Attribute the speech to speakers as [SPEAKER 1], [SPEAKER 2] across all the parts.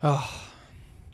[SPEAKER 1] Oh,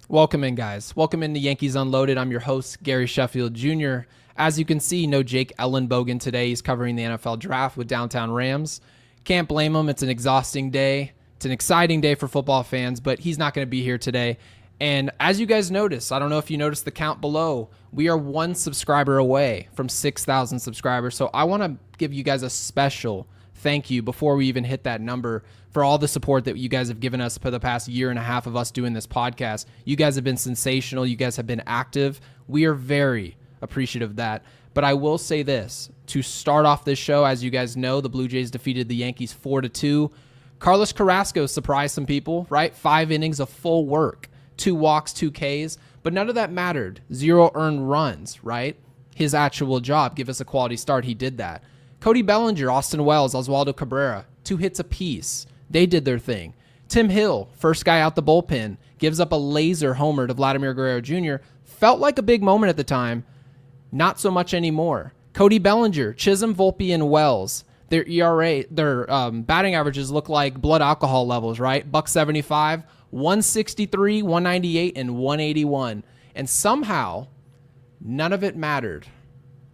[SPEAKER 1] welcome in, guys. Welcome into Yankees Unloaded. I'm your host, Gary Sheffield Jr. As you can see, no Jake Ellenbogen today. He's covering the NFL draft with Downtown Rams. Can't blame him. It's an exhausting day. It's an exciting day for football fans, but he's not going to be here today. And as you guys notice, I don't know if you noticed the count below, we are one subscriber away from 6,000 subscribers. So I want to give you guys a special thank you before we even hit that number for all the support that you guys have given us for the past year and a half of us doing this podcast. You guys have been sensational. You guys have been active. We are very appreciative of that. But I will say this, to start off this show, as you guys know, the Blue Jays defeated the Yankees 4-2. Carlos Carrasco surprised some people, right? 5 innings of full work, 2 walks, 2 Ks, but none of that mattered. 0 earned runs, right? His actual job, give us a quality start. He did that. Cody Bellinger, Austin Wells, Oswaldo Cabrera, 2 hits apiece. They did their thing. Tim Hill, first guy out the bullpen, gives up a laser homer to Vladimir Guerrero Jr. Felt like a big moment at the time. Not so much anymore. Cody Bellinger, Chisholm, Volpe, and Wells. Their ERA, their batting averages look like blood alcohol levels, right? .75, 163, 198, and 181. And somehow, none of it mattered.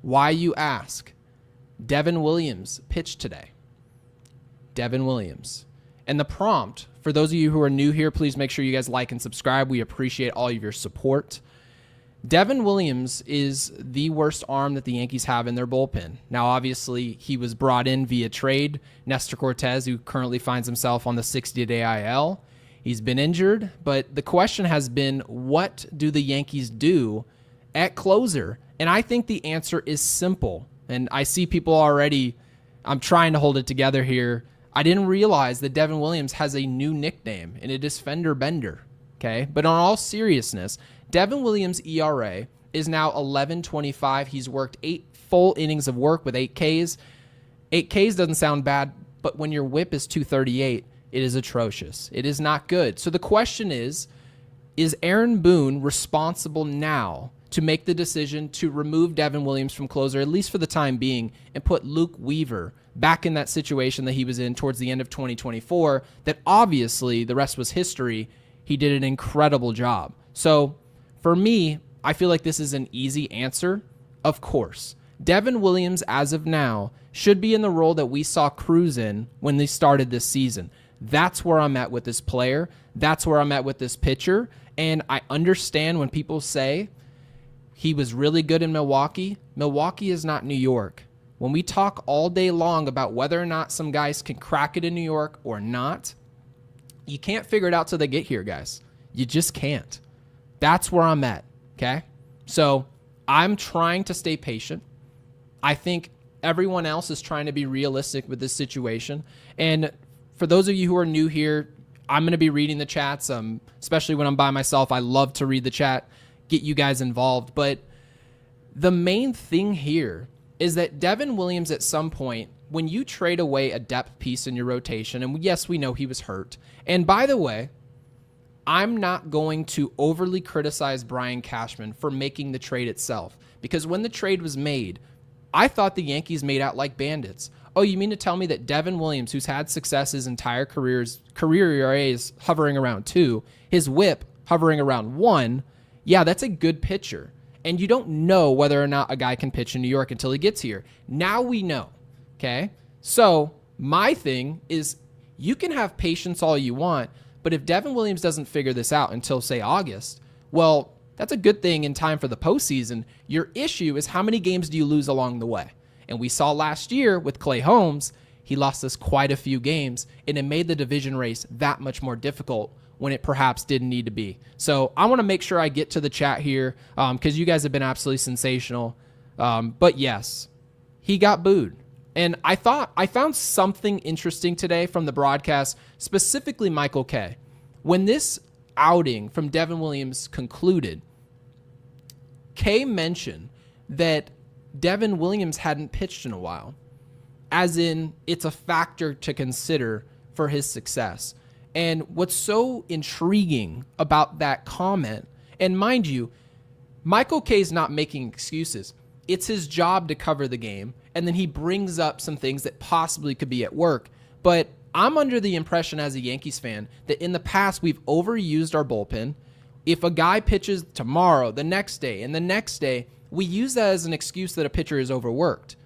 [SPEAKER 1] Why, you ask? Devin Williams pitched today. Devin Williams. And the prompt, for those of you who are new here, please make sure you guys like and subscribe. We appreciate all of your support. Devin Williams is the worst arm that the Yankees have in their bullpen. Now, obviously, he was brought in via trade. Nestor Cortez, who currently finds himself on the 60-day IL. He's been injured, but the question has been, what do the Yankees do at closer? And I think the answer is simple. And I see people already, I'm trying to hold it together here. I didn't realize that Devin Williams has a new nickname, and it is Fender Bender. Okay? But on all seriousness, Devin Williams' ERA is now 11.25. He's worked 8 full innings of work with 8 Ks. 8 Ks doesn't sound bad, but when your whip is 238, it is atrocious. It is not good. So the question is Aaron Boone responsible now to make the decision to remove Devin Williams from closer, at least for the time being, and put Luke Weaver back in that situation that he was in towards the end of 2024, that obviously the rest was history. He did an incredible job. So for me, I feel like this is an easy answer. Of course, Devin Williams, as of now, should be in the role that we saw Cruz in when they started this season. That's where I'm at with this player. That's where I'm at with this pitcher. And I understand when people say he was really good in Milwaukee. Milwaukee is not New York. When we talk all day long about whether or not some guys can crack it in New York or not, you can't figure it out till they get here, guys. You just can't. That's where I'm at, okay? So I'm trying to stay patient. I think everyone else is trying to be realistic with this situation. And for those of you who are new here, I'm going to be reading the chats, especially when I'm by myself. I love to read the chat, get you guys involved. But the main thing here is that Devin Williams, at some point, when you trade away a depth piece in your rotation, and yes, we know he was hurt. And by the way, I'm not going to overly criticize Brian Cashman for making the trade itself, because when the trade was made, I thought the Yankees made out like bandits. Oh, you mean to tell me that Devin Williams, who's had success his entire career ERA is hovering around 2, his whip hovering around 1, yeah, that's a good pitcher. And you don't know whether or not a guy can pitch in New York until he gets here. Now we know, okay? So my thing is, you can have patience all you want, but if Devin Williams doesn't figure this out until, say, August, well, that's a good thing in time for the postseason. Your issue is, how many games do you lose along the way? And we saw last year with Clay Holmes, he lost us quite a few games, and it made the division race that much more difficult when it perhaps didn't need to be. So I want to make sure I get to the chat here because you guys have been absolutely sensational. But yes, he got booed. And I found something interesting today from the broadcast, specifically Michael Kay. When this outing from Devin Williams concluded, Kay mentioned that Devin Williams hadn't pitched in a while, as in it's a factor to consider for his success. And what's so intriguing about that comment, and mind you, Michael Kay's not making excuses. It's his job to cover the game, and then he brings up some things that possibly could be at work. But I'm under the impression as a Yankees fan that in the past we've overused our bullpen. If a guy pitches tomorrow, the next day, and the next day, we use that as an excuse that a pitcher is overworked.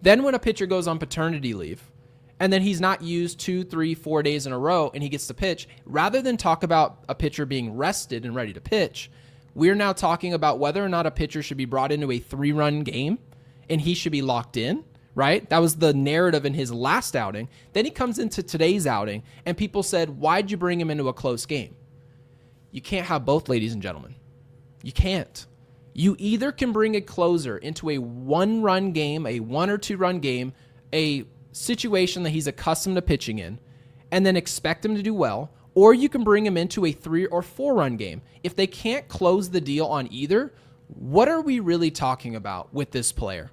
[SPEAKER 1] Then when a pitcher goes on paternity leave, and then he's not used 2, 3, 4 days in a row, and he gets to pitch, rather than talk about a pitcher being rested and ready to pitch, we're now talking about whether or not a pitcher should be brought into a 3-run game, and he should be locked in, right? That was the narrative in his last outing. Then he comes into today's outing, and people said, why'd you bring him into a close game? You can't have both, ladies and gentlemen. You can't. You either can bring a closer into a 1-run game, a 1 or 2-run game, a situation that he's accustomed to pitching in, and then expect him to do well, or you can bring him into a 3 or 4-run game. If they can't close the deal on either, what are we really talking about with this player?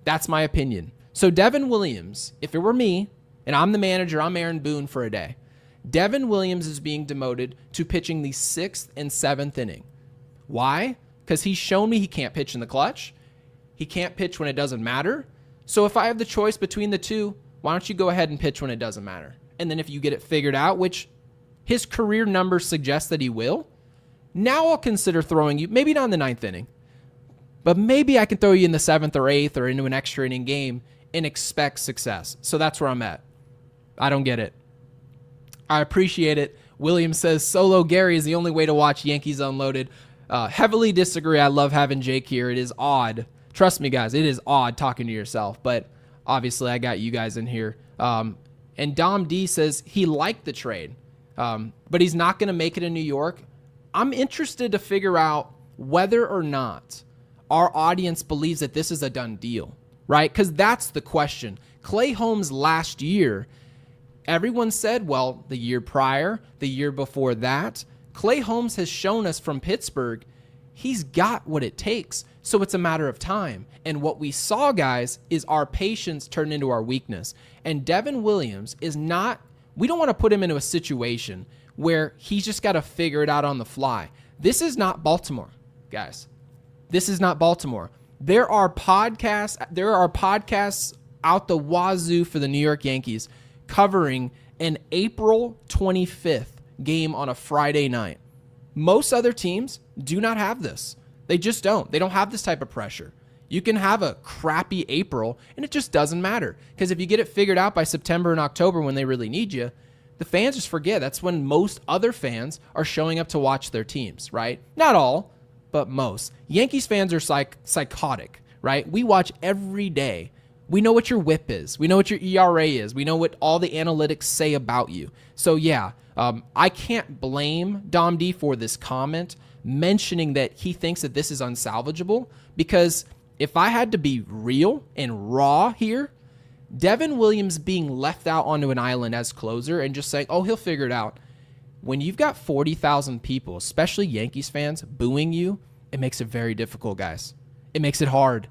[SPEAKER 1] That's my opinion. So Devin Williams, if it were me, and I'm the manager, I'm Aaron Boone for a day, Devin Williams is being demoted to pitching the 6th and 7th inning. Why? Because he's shown me he can't pitch in the clutch. He can't pitch when it doesn't matter. So if I have the choice between the two, why don't you go ahead and pitch when it doesn't matter? And then if you get it figured out, which his career numbers suggest that he will, now I'll consider throwing you, maybe not in the 9th inning, but maybe I can throw you in the 7th or 8th or into an extra inning game and expect success. So that's where I'm at. I don't get it. I appreciate it. Williams says, Solo Gary is the only way to watch Yankees Unloaded. Heavily disagree. I love having Jake here. It is odd. Trust me, guys, it is odd talking to yourself, but obviously I got you guys in here. And Dom D says he liked the trade, but he's not going to make it in New York. I'm interested to figure out whether or not our audience believes that this is a done deal, right? Because that's the question. Clay Holmes last year, everyone said, well, the year prior, the year before that, Clay Holmes has shown us from Pittsburgh, he's got what it takes. So it's a matter of time. And what we saw, guys, is our patience turned into our weakness. And Devin Williams is not, we don't want to put him into a situation where he's just got to figure it out on the fly. This is not Baltimore, guys. This is not Baltimore. There are podcasts out the wazoo for the New York Yankees covering an April 25th game on a Friday night. Most other teams do not have this. They just don't. They don't have this type of pressure. You can have a crappy April, and it just doesn't matter. Because if you get it figured out by September and October when they really need you, the fans just forget. That's when most other fans are showing up to watch their teams, right? Not all, but most. Yankees fans are psychotic, right? We watch every day. We know what your whip is. We know what your ERA is. We know what all the analytics say about you. So, yeah, I can't blame Dom D for this comment mentioning that he thinks that this is unsalvageable, because if I had to be real and raw here, Devin Williams being left out onto an island as closer and just saying, oh, he'll figure it out. When you've got 40,000 people, especially Yankees fans, booing you, it makes it very difficult, guys. It makes it hard.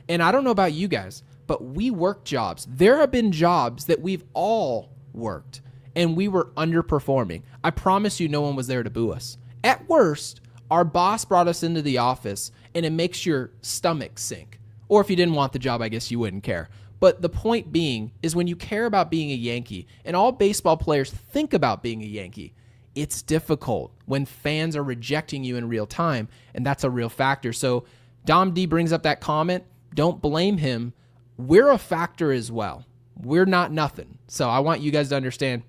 [SPEAKER 1] And I don't know about you guys, but we work jobs. There have been jobs that we've all worked, and we were underperforming. I promise you no one was there to boo us. At worst, our boss brought us into the office, and it makes your stomach sink. Or if you didn't want the job, I guess you wouldn't care. But the point being is when you care about being a Yankee, and all baseball players think about being a Yankee, it's difficult when fans are rejecting you in real time, and that's a real factor. So Dom D brings up that comment. Don't blame him. We're a factor as well. We're not nothing. So I want you guys to understand.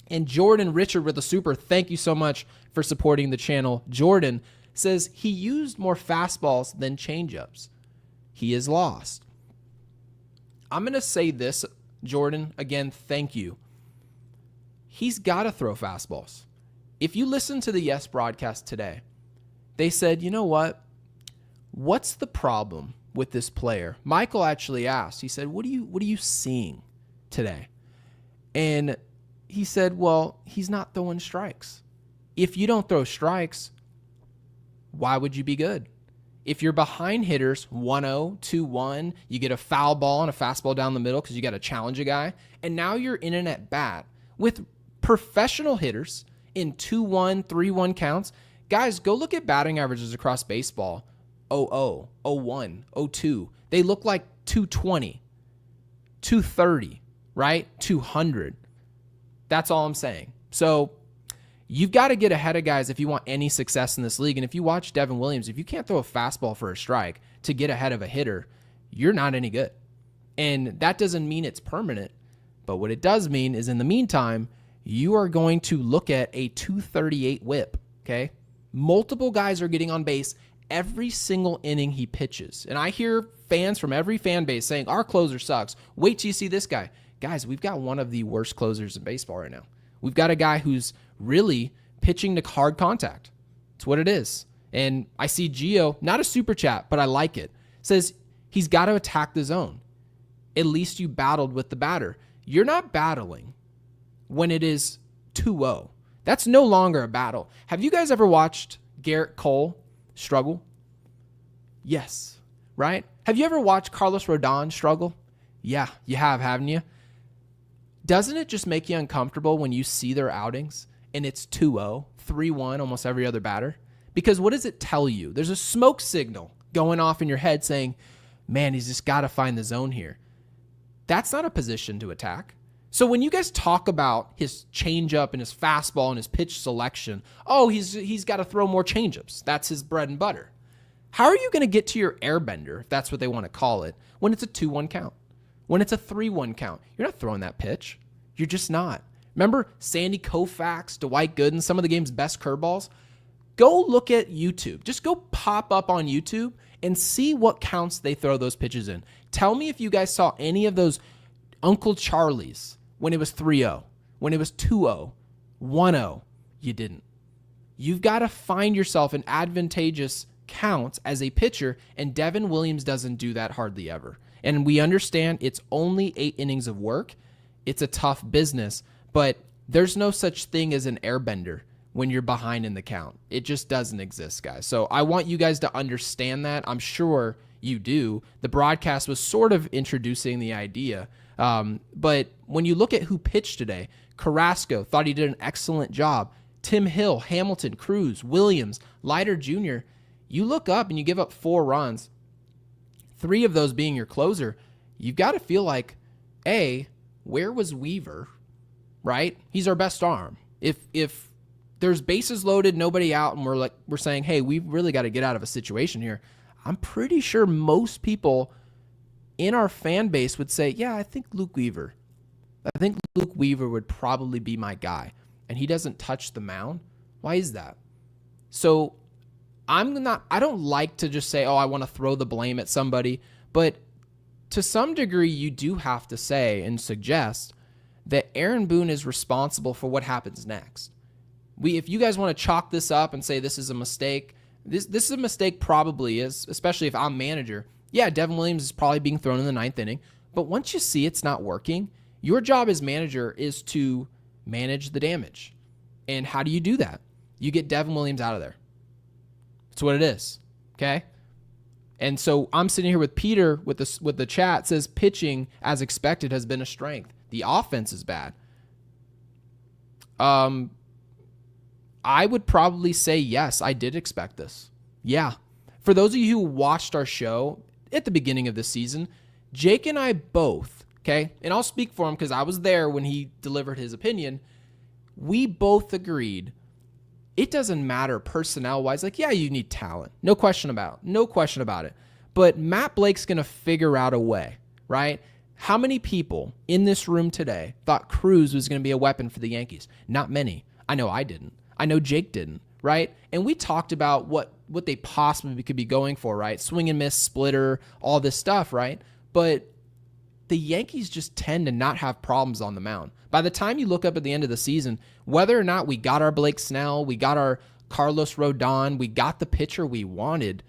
[SPEAKER 1] And Jordan Richard with a super, thank you so much for supporting the channel. Jordan says he used more fastballs than changeups. He is lost. I'm going to say this, Jordan, again, thank you. He's got to throw fastballs. If you listen to the Yes broadcast today, they said, you know what? What's the problem with this player? Michael actually asked, he said, what are you seeing today? And he said, well, he's not throwing strikes. If you don't throw strikes, why would you be good? If you're behind hitters 1-0, 2-1, you get a foul ball and a fastball down the middle because you got to challenge a guy, and now you're in an at-bat with professional hitters in 2-1, 3-1 counts. Guys, go look at batting averages across baseball. 0-0, 0-1, 0-2. They look like 220, 230, right? 200. That's all I'm saying. So you've got to get ahead of guys if you want any success in this league. And if you watch Devin Williams, if you can't throw a fastball for a strike to get ahead of a hitter, you're not any good. And that doesn't mean it's permanent. But what it does mean is in the meantime, you are going to look at a 238 whip, okay? Multiple guys are getting on base every single inning he pitches. And I hear fans from every fan base saying, our closer sucks. Wait till you see this guy. Guys, we've got one of the worst closers in baseball right now. We've got a guy who's really pitching to hard contact. It's what it is. And I see Gio, not a super chat, but I like it, says he's got to attack the zone. At least you battled with the batter. You're not battling when it is 2-0. That's no longer a battle. Have you guys ever watched Garrett Cole struggle? Yes, right? Have you ever watched Carlos Rodon struggle? Yeah, you have, haven't you? Doesn't it just make you uncomfortable when you see their outings and it's 2-0, 3-1 almost every other batter? Because what does it tell you? There's a smoke signal going off in your head saying, man, he's just got to find the zone here. That's not a position to attack. So when you guys talk about his changeup and his fastball and his pitch selection, oh, he's got to throw more changeups. That's his bread and butter. How are you going to get to your airbender, if that's what they want to call it, when it's a 2-1 count? When it's a 3-1 count? You're not throwing that pitch. You're just not. Remember Sandy Koufax, Dwight Gooden, some of the game's best curveballs? Go look at YouTube. Just go pop up on YouTube and see what counts they throw those pitches in. Tell me if you guys saw any of those Uncle Charlies when it was 3-0, when it was 2-0, 1-0. You didn't. You've got to find yourself in advantageous counts as a pitcher, and Devin Williams doesn't do that hardly ever. And we understand it's only 8 innings of work. It's a tough business, but there's no such thing as an airbender when you're behind in the count. It just doesn't exist, guys. So I want you guys to understand that. I'm sure you do. The broadcast was sort of introducing the idea. But when you look at who pitched today, Carrasco thought he did an excellent job. Tim Hill, Hamilton, Cruz, Williams, Leiter Jr., you look up and you give up 4 runs, 3 of those being your closer. You've got to feel like, A, where was Weaver, right? He's our best arm. If there's bases loaded, nobody out, and we're saying, hey, we've really got to get out of a situation here, I'm pretty sure most people in our fan base would say, yeah, I think Luke Weaver would probably be my guy. And he doesn't touch the mound. Why is that? So I don't like to just say, oh, I want to throw the blame at somebody. But to some degree, you do have to say and suggest that Aaron Boone is responsible for what happens next. If you guys want to chalk this up and say this is a mistake, this is a mistake, probably is, especially if I'm manager. Yeah, Devin Williams is probably being thrown in the 9th inning. But once you see it's not working, your job as manager is to manage the damage. And how do you do that? You get Devin Williams out of there. That's what it is. Okay? And so I'm sitting here with Peter with the chat, says pitching as expected has been a strength. The offense is bad. I would probably say yes, I did expect this. Yeah. For those of you who watched our show at the beginning of the season, Jake and I both, okay, and I'll speak for him because I was there when he delivered his opinion, we both agreed it doesn't matter personnel-wise. Like, yeah, you need talent. No question about it. But Matt Blake's going to figure out a way, right? How many people in this room today thought Cruz was going to be a weapon for the Yankees? Not many. I know I didn't. I know Jake didn't, right? And we talked about what they possibly could be going for, right? Swing and miss, splitter, all this stuff, right? But the Yankees just tend to not have problems on the mound. By the time you look up at the end of the season, whether or not we got our Blake Snell, we got our Carlos Rodon, we got the pitcher we wanted,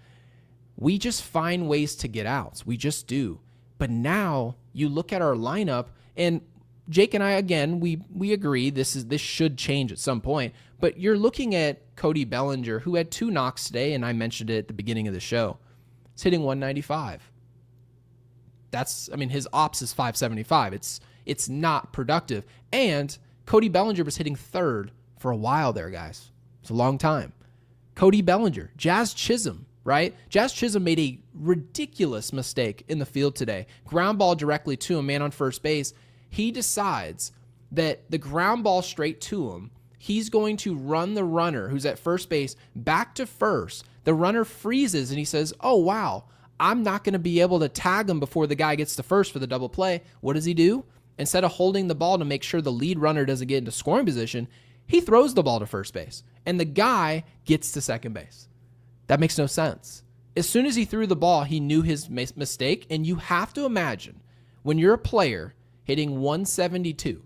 [SPEAKER 1] we just find ways to get outs. We just do. But now you look at our lineup, and Jake and I, again, we agree this should change at some point. But you're looking at Cody Bellinger, who had 2 knocks today, and I mentioned it at the beginning of the show. It's hitting 195. His ops is 575. It's not productive. And Cody Bellinger was hitting 3rd for a while there, guys. It's a long time. Cody Bellinger, Jazz Chisholm, right? Jazz Chisholm made a ridiculous mistake in the field today. Ground ball directly to a man on first base. He decides that the ground ball straight to him, he's going to run the runner who's at first base back to first. The runner freezes and he says, oh, wow, I'm not going to be able to tag him before the guy gets to first for the double play. What does he do? Instead of holding the ball to make sure the lead runner doesn't get into scoring position, he throws the ball to first base, and the guy gets to second base. That makes no sense. As soon as he threw the ball, he knew his mistake, and you have to imagine when you're a player hitting 172,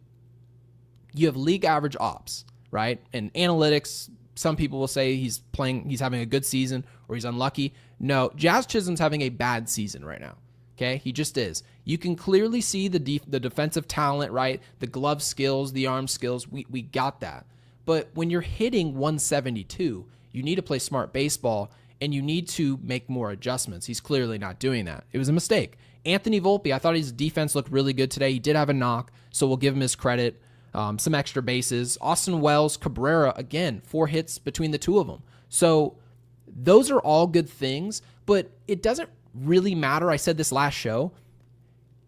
[SPEAKER 1] you have league average ops, right? And analytics, some people will say he's having a good season or he's unlucky. No, Jazz Chisholm's having a bad season right now. Okay, he just is. You can clearly see the defensive talent, right? The glove skills, the arm skills. We got that. But when you're hitting 172, you need to play smart baseball and you need to make more adjustments. He's clearly not doing that. It was a mistake. Anthony Volpe, I thought his defense looked really good today. He did have a knock, so we'll give him his credit. Some extra bases. Austin Wells, Cabrera, again, 4 hits between the two of them. So those are all good things, but it doesn't really matter. I said this last show.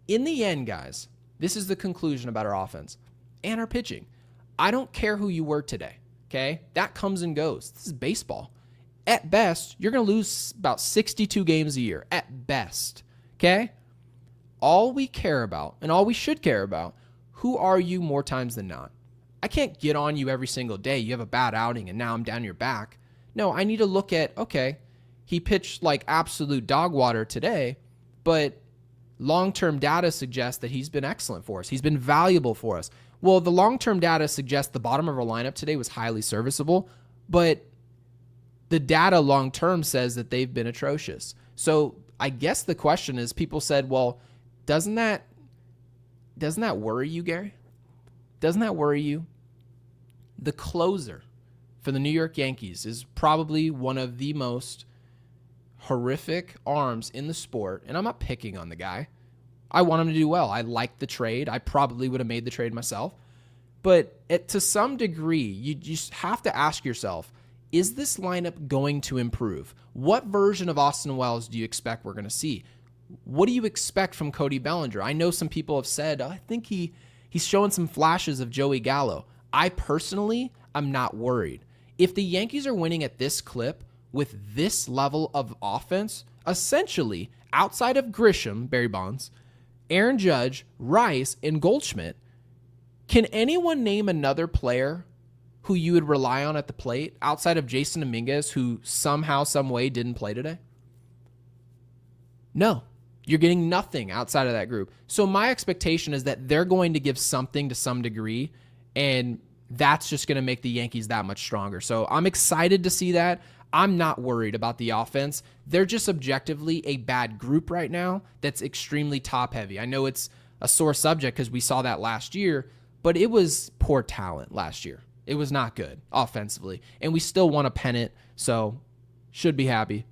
[SPEAKER 1] In the end, guys, this is the conclusion about our offense and our pitching. I don't care who you were today, okay? That comes and goes. This is baseball. At best, you're going to lose about 62 games a year, at best, okay? All we care about, and all we should care about, who are you more times than not? I can't get on you every single day. You have a bad outing, and now I'm down your back. No, I need to look at, okay, he pitched like absolute dog water today, but long-term data suggests that he's been excellent for us. He's been valuable for us. Well, the long-term data suggests the bottom of our lineup today was highly serviceable, but the data long-term says that they've been atrocious. So I guess the question is, people said, well, doesn't that worry you, Gary? Doesn't that worry you? The closer for the New York Yankees is probably one of the most horrific arms in the sport, and I'm not picking on the guy. I want him to do well. I like the trade. I probably would have made the trade myself. But to some degree, you just have to ask yourself, is this lineup going to improve? What version of Austin Wells do you expect we're going to see? What do you expect from Cody Bellinger? I know some people have said, I think he's showing some flashes of Joey Gallo. I personally am not worried. If the Yankees are winning at this clip with this level of offense, essentially outside of Grisham, Barry Bonds, Aaron Judge, Rice, and Goldschmidt, can anyone name another player who you would rely on at the plate outside of Jason Dominguez, who somehow, some way didn't play today? No. You're getting nothing outside of that group. So my expectation is that they're going to give something to some degree, and that's just going to make the Yankees that much stronger. So I'm excited to see that. I'm not worried about the offense. They're just objectively a bad group right now that's extremely top-heavy. I know it's a sore subject because we saw that last year, but it was poor talent last year. It was not good offensively, and we still won a pennant, so should be happy.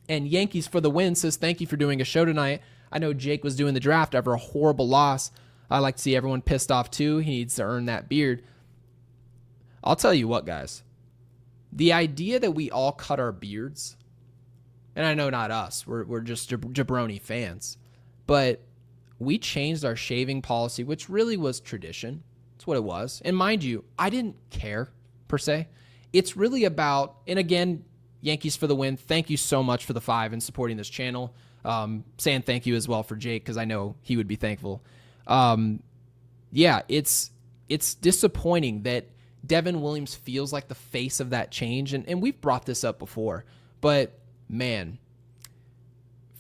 [SPEAKER 1] And Yankees for the win says, thank you for doing a show tonight. I know Jake was doing the draft after a horrible loss. I like to see everyone pissed off too. He needs to earn that beard. I'll tell you what, guys. The idea that we all cut our beards, and I know not us, we're just jabroni fans, but we changed our shaving policy, which really was tradition. That's what it was. And mind you, I didn't care, per se. It's really about, and again, Yankees for the win. Thank you so much for the 5 and supporting this channel. Saying thank you as well for Jake, because I know he would be thankful. Yeah, it's disappointing that Devin Williams feels like the face of that change, and we've brought this up before, but man,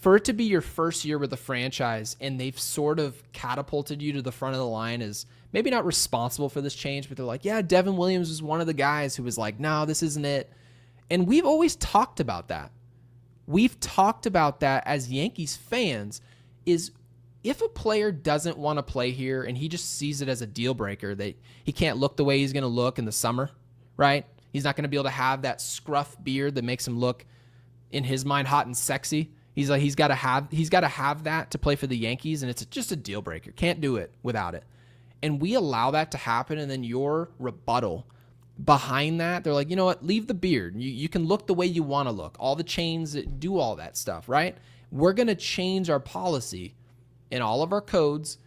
[SPEAKER 1] for it to be your first year with the franchise and they've sort of catapulted you to the front of the line is maybe not responsible for this change, but they're like, yeah, Devin Williams was one of the guys who was like, no, this isn't it. And we've always talked about that. We've talked about that as Yankees fans, is if a player doesn't want to play here and he just sees it as a deal breaker, that he can't look the way he's going to look in the summer, right? He's not going to be able to have that scruff beard that makes him look, in his mind, hot and sexy. He's got to have that to play for the Yankees, and it's just a deal breaker. Can't do it without it. And we allow that to happen, and then your rebuttal behind that, they're like, you know what, leave the beard. You can look the way you want to look. All the chains that do all that stuff, right? We're going to change our policy in all of our codes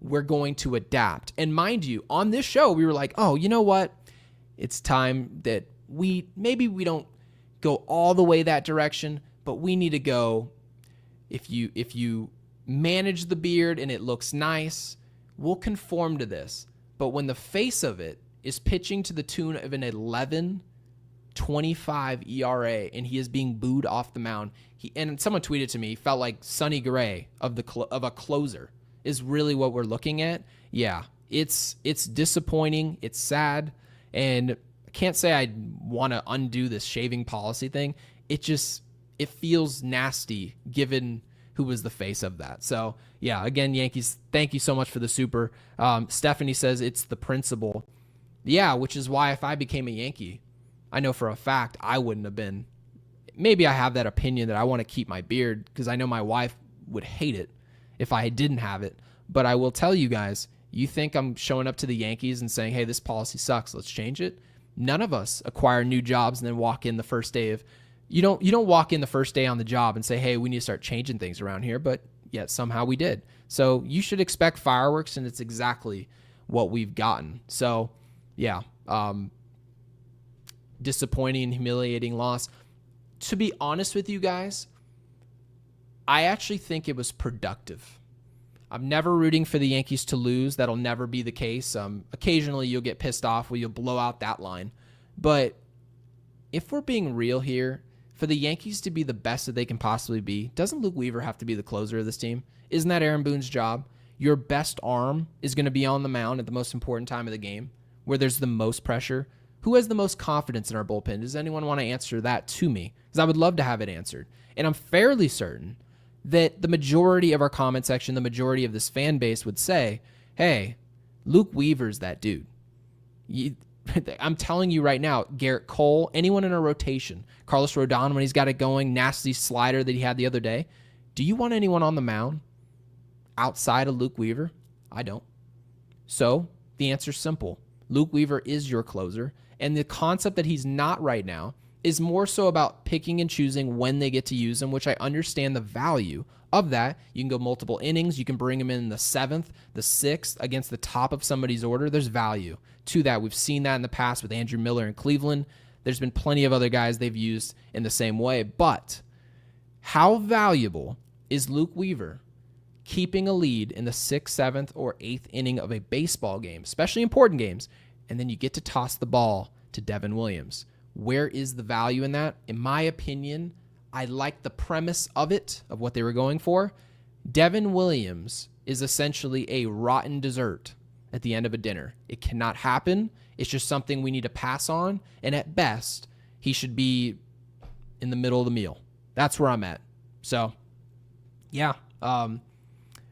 [SPEAKER 1] we're going to adapt. And mind you, on this show, we were like, oh, you know what? It's time that maybe we don't go all the way that direction, but we need to go. If you manage the beard and it looks nice, we'll conform to this. But when the face of it is pitching to the tune of an 11.25 ERA and he is being booed off the mound, and someone tweeted to me, he felt like Sonny Gray of a closer is really what we're looking at. Yeah, it's disappointing. It's sad. And I can't say I want to undo this shaving policy thing. It feels nasty given who was the face of that. So, yeah, again, Yankees, thank you so much for the super. Stephanie says it's the principle. Yeah, which is why if I became a Yankee, I know for a fact I wouldn't have been. Maybe I have that opinion that I want to keep my beard because I know my wife would hate it if I didn't have it. But I will tell you guys, you think I'm showing up to the Yankees and saying, hey, this policy sucks, let's change it? None of us acquire new jobs and then walk in the first day of... You don't walk in the first day on the job and say, hey, we need to start changing things around here, but yet somehow we did. So you should expect fireworks, and it's exactly what we've gotten. So, yeah, disappointing and humiliating loss. To be honest with you guys, I actually think it was productive. I'm never rooting for the Yankees to lose. That'll never be the case. Occasionally you'll get pissed off where you'll blow out that line. But if we're being real here, for the Yankees to be the best that they can possibly be, doesn't Luke Weaver have to be the closer of this team? Isn't that Aaron Boone's job? Your best arm is going to be on the mound at the most important time of the game, where there's the most pressure. Who has the most confidence in our bullpen? Does anyone want to answer that to me? Because I would love to have it answered. And I'm fairly certain that the majority of our comment section, the majority of this fan base would say, hey, Luke Weaver's that dude. I'm telling you right now, Garrett Cole, anyone in a rotation, Carlos Rodon when he's got it going, nasty slider that he had the other day. Do you want anyone on the mound outside of Luke Weaver? I don't. So the answer's simple. Luke Weaver is your closer, and the concept that he's not right now is more so about picking and choosing when they get to use him, which I understand the value of that. You can go multiple innings. You can bring him in the 7th, the 6th against the top of somebody's order. There's value to that. We've seen that in the past with Andrew Miller in Cleveland. There's been plenty of other guys they've used in the same way. But how valuable is Luke Weaver keeping a lead in the 6th, 7th, or 8th inning of a baseball game, especially important games, and then you get to toss the ball to Devin Williams? Where is the value in that? In my opinion, I like the premise of it, of what they were going for. Devin Williams is essentially a rotten dessert at the end of a dinner. It cannot happen. It's just something we need to pass on. And at best, he should be in the middle of the meal. That's where I'm at. So, yeah.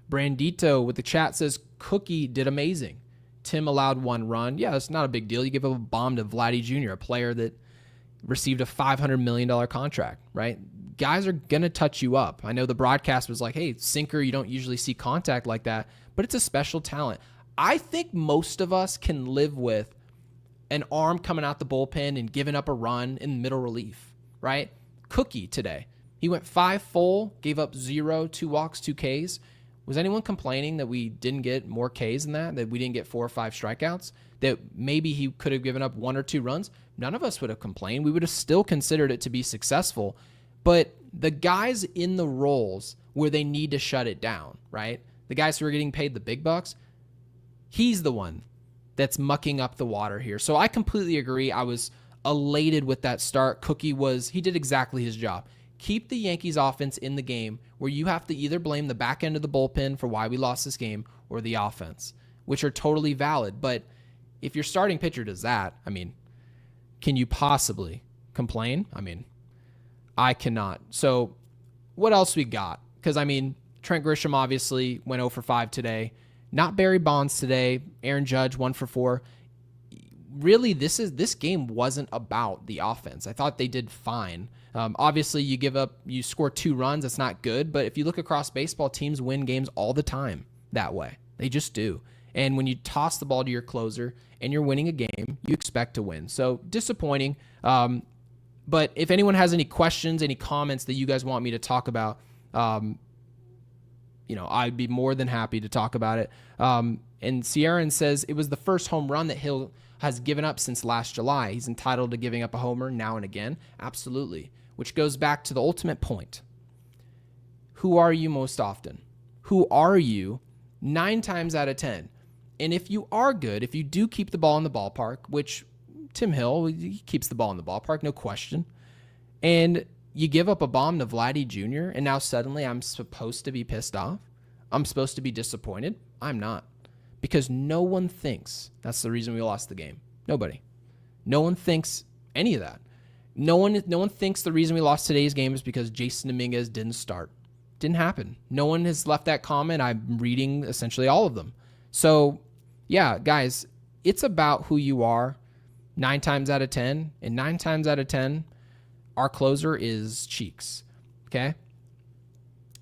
[SPEAKER 1] Brandito with the chat says, Cookie did amazing. Tim allowed 1 run. Yeah, it's not a big deal. You give up a bomb to Vladdy Jr., a player that received a $500 million contract, right? Guys are going to touch you up. I know the broadcast was like, hey, sinker, you don't usually see contact like that, but it's a special talent. I think most of us can live with an arm coming out the bullpen and giving up a run in middle relief, right? Cookie today. He went 5 full, gave up 0, 2 walks, 2 Ks. Was anyone complaining that we didn't get more Ks than that we didn't get 4 or 5 strikeouts, that maybe he could have given up 1 or 2 runs? None of us would have complained. We would have still considered it to be successful. But the guys in the roles where they need to shut it down, right? The guys who are getting paid the big bucks, he's the one that's mucking up the water here. So I completely agree. I was elated with that start. Cookie he did exactly his job. Keep the Yankees offense in the game where you have to either blame the back end of the bullpen for why we lost this game or the offense, which are totally valid. But if your starting pitcher does that, I mean, can you possibly complain? I mean, I cannot. So what else we got? Because, I mean, Trent Grisham obviously went 0 for 5 today. Not Barry Bonds today. Aaron Judge 1 for 4. Really, this game wasn't about the offense. I thought they did fine. Obviously, you score 2 runs. That's not good. But if you look across baseball, teams win games all the time that way. They just do. And when you toss the ball to your closer and you're winning a game, you expect to win. So disappointing. But if anyone has any questions, any comments that you guys want me to talk about, I'd be more than happy to talk about it. And Sierran says it was the first home run that Hill has given up since last July. He's entitled to giving up a homer now and again. Absolutely. Which goes back to the ultimate point. Who are you most often? Who are you 9 times out of 10? And if you are good, if you do keep the ball in the ballpark, which Tim Hill, he keeps the ball in the ballpark, no question, and you give up a bomb to Vladdy Jr., and now suddenly I'm supposed to be pissed off? I'm supposed to be disappointed? I'm not. Because no one thinks that's the reason we lost the game. Nobody. No one thinks any of that. No one thinks the reason we lost today's game is because Jason Dominguez didn't start. Didn't happen. No one has left that comment. I'm reading essentially all of them. So, yeah, guys, it's about who you are 9 times out of 10. And 9 times out of 10, our closer is Cheeks. Okay?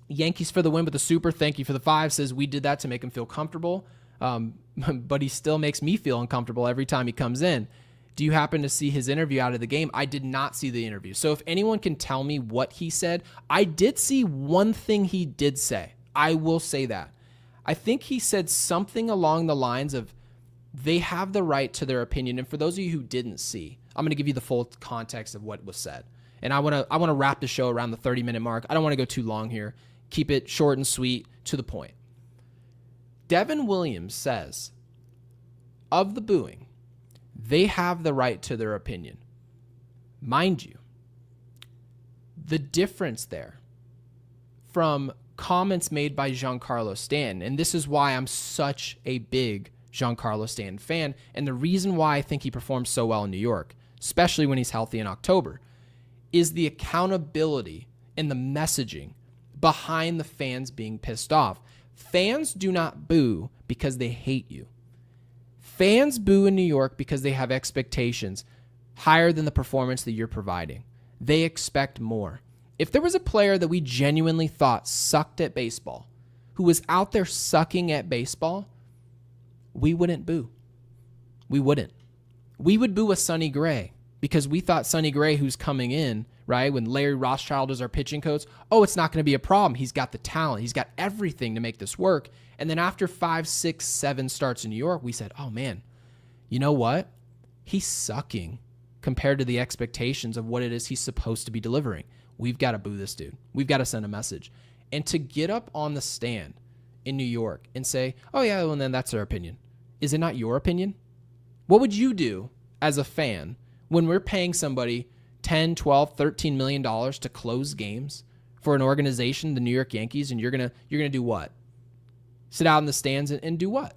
[SPEAKER 1] Yankees for the win with the super. Thank you for the 5. Says we did that to make him feel comfortable. But he still makes me feel uncomfortable every time he comes in. Do you happen to see his interview out of the game? I did not see the interview. So if anyone can tell me what he said, I did see one thing he did say. I will say that. I think he said something along the lines of they have the right to their opinion. And for those of you who didn't see, I'm going to give you the full context of what was said. And I want to wrap the show around the 30-minute mark. I don't want to go too long here. Keep it short and sweet, to the point. Devin Williams says, of the booing, they have the right to their opinion. Mind you, the difference there from comments made by Giancarlo Stanton, and this is why I'm such a big Giancarlo Stanton fan, and the reason why I think he performs so well in New York, especially when he's healthy in October, is the accountability and the messaging behind the fans being pissed off. Fans do not boo because they hate you. Fans boo in New York because they have expectations higher than the performance that you're providing. They expect more. If there was a player that we genuinely thought sucked at baseball, who was out there sucking at baseball, we wouldn't boo. We wouldn't. We would boo a Sonny Gray because we thought Sonny Gray, who's coming in, right, when Larry Rothschild is our pitching coach, it's not going to be a problem. He's got the talent. He's got everything to make this work. And then after 5, 6, 7 starts in New York, we said, oh, man, you know what? He's sucking compared to the expectations of what it is he's supposed to be delivering. We've got to boo this dude. We've got to send a message. And to get up on the stand in New York and say, oh, yeah, well, then that's our opinion. Is it not your opinion? What would you do as a fan when we're paying somebody $10, $12, $13 million to close games for an organization, the New York Yankees, and you're gonna do what? Sit out in the stands and do what?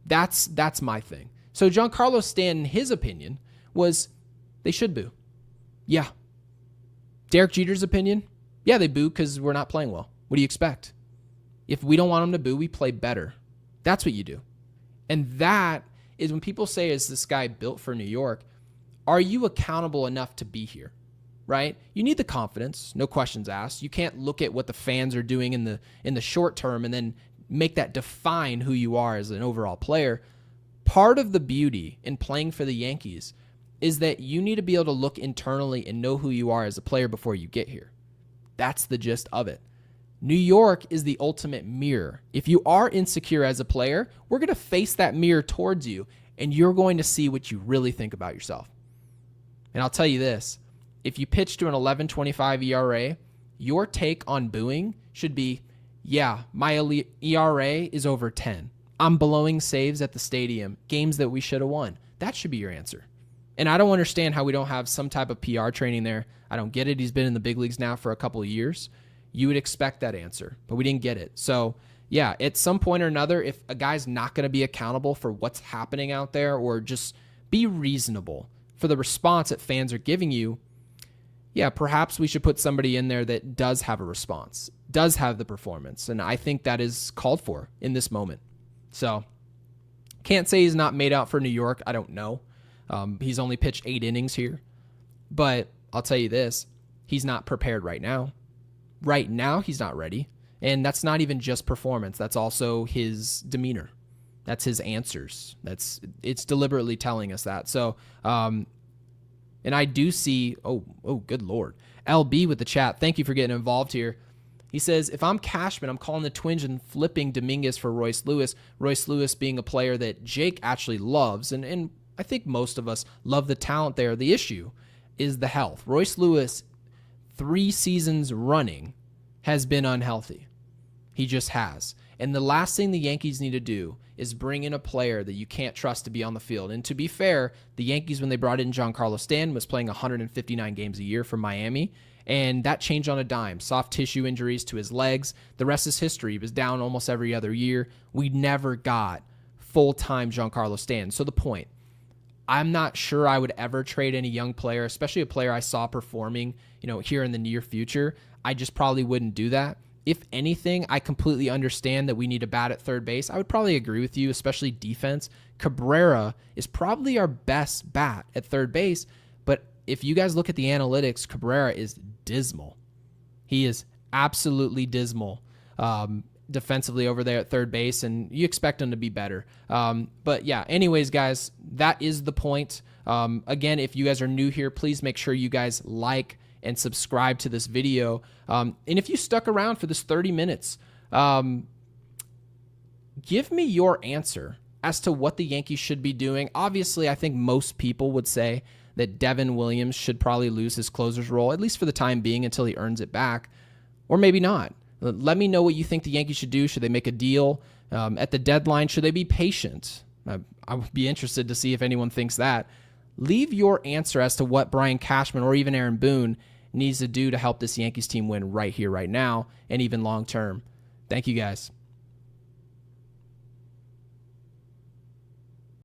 [SPEAKER 1] That's my thing. So Giancarlo Stanton, his opinion was they should boo. Yeah. Derek Jeter's opinion? Yeah, they boo because we're not playing well. What do you expect? If we don't want them to boo, we play better. That's what you do. And that is when people say, is this guy built for New York? Are you accountable enough to be here? Right? You need the confidence, no questions asked. You can't look at what the fans are doing in the short term and then make that define who you are as an overall player. Part of the beauty in playing for the Yankees is that you need to be able to look internally and know who you are as a player before you get here. That's the gist of it. New York is the ultimate mirror. If you are insecure as a player, we're going to face that mirror towards you, and you're going to see what you really think about yourself. And I'll tell you this, if you pitch to an 11.25 ERA, your take on booing should be, yeah, my ERA is over 10. I'm blowing saves at the stadium, games that we should have won. That should be your answer. And I don't understand how we don't have some type of PR training there. I don't get it. He's been in the big leagues now for a couple of years. You would expect that answer, but we didn't get it. So, yeah, at some point or another, if a guy's not going to be accountable for what's happening out there or just be reasonable for the response that fans are giving you, yeah, perhaps we should put somebody in there that does have a response, does have the performance. And I think that is called for in this moment. So, can't say he's not made out for New York. I don't know. He's only pitched 8 innings here. But I'll tell you this, he's not prepared right now. Right now, he's not ready. And that's not even just performance. That's also his demeanor. That's his answers. It's deliberately telling us that. So, and I do see, oh, good Lord. LB with the chat. Thank you for getting involved here. He says, if I'm Cashman, I'm calling the Twins and flipping Dominguez for Royce Lewis. Royce Lewis being a player that Jake actually loves, and I think most of us love the talent there. The issue is the health. Royce Lewis, 3 seasons running, has been unhealthy. He just has. And the last thing the Yankees need to do is bring in a player that you can't trust to be on the field. And to be fair, the Yankees, when they brought in Giancarlo Stanton, was playing 159 games a year for Miami, and that changed on a dime. Soft tissue injuries to his legs. The rest is history. He was down almost every other year. We never got full-time Giancarlo Stanton. So the point, I'm not sure I would ever trade any young player, especially a player I saw performing, here in the near future. I just probably wouldn't do that. If anything, I completely understand that we need a bat at third base. I would probably agree with you, especially defense. Cabrera is probably our best bat at third base, but if you guys look at the analytics, Cabrera is dismal. He is absolutely dismal defensively over there at third base, and you expect him to be better. But yeah, anyways, guys, that is the point. Again, if you guys are new here, please make sure you guys like and subscribe to this video. And if you stuck around for this 30 minutes, give me your answer as to what the Yankees should be doing. Obviously, I think most people would say that Devin Williams should probably lose his closer's role, at least for the time being, until he earns it back, or maybe not. Let me know what you think the Yankees should do. Should they make a deal at the deadline? Should they be patient? I would be interested to see if anyone thinks that. Leave your answer as to what Brian Cashman or even Aaron Boone needs to do to help this Yankees team win right here, right now, and even long term. Thank you, guys.